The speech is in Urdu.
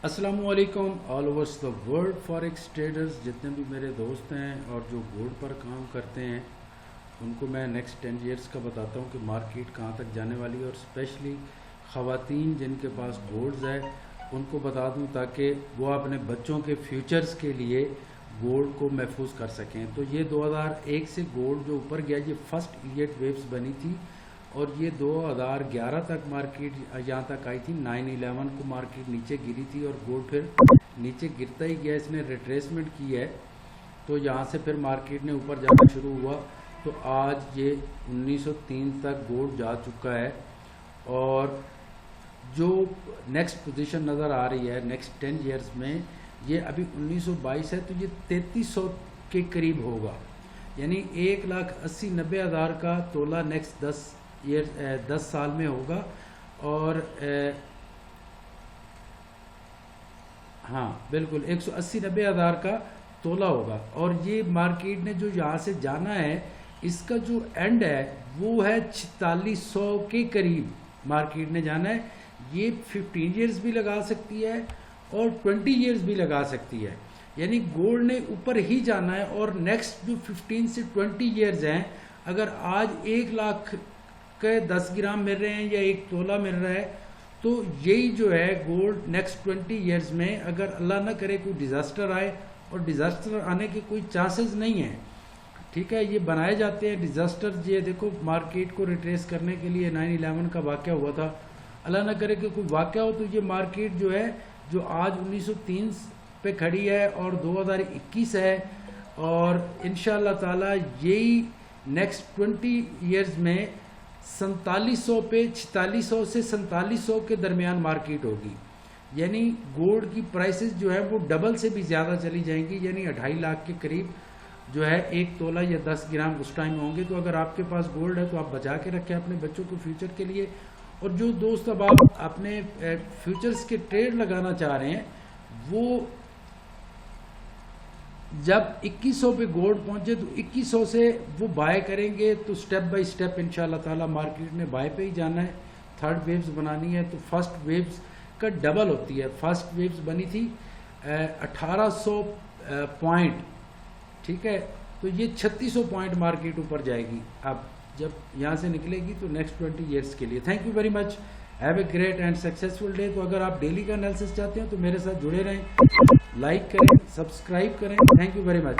السلام علیکم all over the world forex traders, جتنے بھی میرے دوست ہیں اور جو گولڈ پر کام کرتے ہیں ان کو میں نیکسٹ 10 ایئرس کا بتاتا ہوں کہ مارکیٹ کہاں تک جانے والی ہے، اور اسپیشلی خواتین جن کے پاس گولڈز ہے ان کو بتا دوں تاکہ وہ اپنے بچوں کے فیوچرز کے لیے گولڈ کو محفوظ کر سکیں۔ تو یہ 2001 سے گولڈ جو اوپر گیا، یہ فرسٹ ایلیٹ ویوز بنی تھی اور یہ 2011 تک مارکیٹ یہاں تک آئی تھی۔ 9/11 کو مارکیٹ نیچے گری تھی اور گولڈ پھر نیچے گرتا ہی گیا، اس نے ریٹریسمنٹ کی ہے تو یہاں سے پھر مارکیٹ نے اوپر جانا شروع ہوا۔ تو آج یہ 1903 تک گولڈ جا چکا ہے، اور جو نیکسٹ پوزیشن نظر آ رہی ہے نیکسٹ 10 ایئرس میں، یہ ابھی 1922 ہے تو یہ 3300 کے قریب ہوگا، یعنی 1,80,90,000 کا تولہ نیکسٹ 10 سال میں ہوگا۔ اور ہاں بالکل 180,90,000 کا تولہ ہوگا، اور یہ مارکیٹ نے جو یہاں سے جانا ہے اس کا جو اینڈ ہے وہ ہے 4600 کے قریب مارکیٹ نے جانا ہے۔ یہ 15 ایئرز بھی لگا سکتی ہے اور 20 ایئرز بھی لگا سکتی ہے، یعنی گولڈ نے اوپر ہی جانا ہے۔ اور نیکسٹ جو 15 سے 20 ایئرز ہیں، اگر آج 1 لاکھ کے 10 گرام مل رہے ہیں یا 1 تولہ مل رہا ہے، تو یہی جو ہے گولڈ نیکسٹ 20 ایئرز میں، اگر اللہ نہ کرے کوئی ڈیزاسٹر آئے، اور ڈیزاسٹر آنے کے کوئی چانسز نہیں ہیں، ٹھیک ہے، یہ بنائے جاتے ہیں ڈیزاسٹر۔ یہ دیکھو مارکیٹ کو ریٹریس کرنے کے لیے 9/11 کا واقعہ ہوا تھا، اللہ نہ کرے کہ کوئی واقعہ ہو تو یہ مارکیٹ جو ہے جو آج 1903 پہ کھڑی ہے اور 2021 ہے، اور انشاءاللہ تعالی یہی نیکسٹ 20 ایئرز میں 4700 پہ 4600 سے 4700 کے درمیان مارکیٹ ہوگی، یعنی گولڈ کی پرائسز جو ہے وہ ڈبل سے بھی زیادہ چلی جائیں گی، یعنی 2.5 لاکھ کے قریب جو ہے 1 تولہ یا 10 گرام اس ٹائم ہوں گے۔ تو اگر آپ کے پاس گولڈ ہے تو آپ بچا کے رکھیں اپنے بچوں کو فیوچر کے لیے۔ اور جو دوست اب آپ اپنے فیوچرز کے ٹریڈ لگانا چاہ رہے ہیں، وہ جب 2100 پہ گولڈ پہنچے تو 2100 سے وہ بائے کریں گے، تو سٹیپ بائی سٹیپ انشاءاللہ تعالی مارکیٹ نے بائے پہ ہی جانا ہے۔ تھرڈ ویوز بنانی ہے تو فرسٹ ویوز کا ڈبل ہوتی ہے۔ فرسٹ ویوز بنی تھی 1800 پوائنٹ، ٹھیک ہے، تو یہ 3600 پوائنٹ مارکیٹ اوپر جائے گی اب جب یہاں سے نکلے گی تو نیکسٹ 20 ایئرس کے لیے۔ Thank you very much, have a great and successful day. تو اگر آپ ڈیلی کا انالیسس چاہتے ہیں تو میرے ساتھ جڑے رہیں، لائک کریں، سبسکرائب کریں۔ Thank you very much.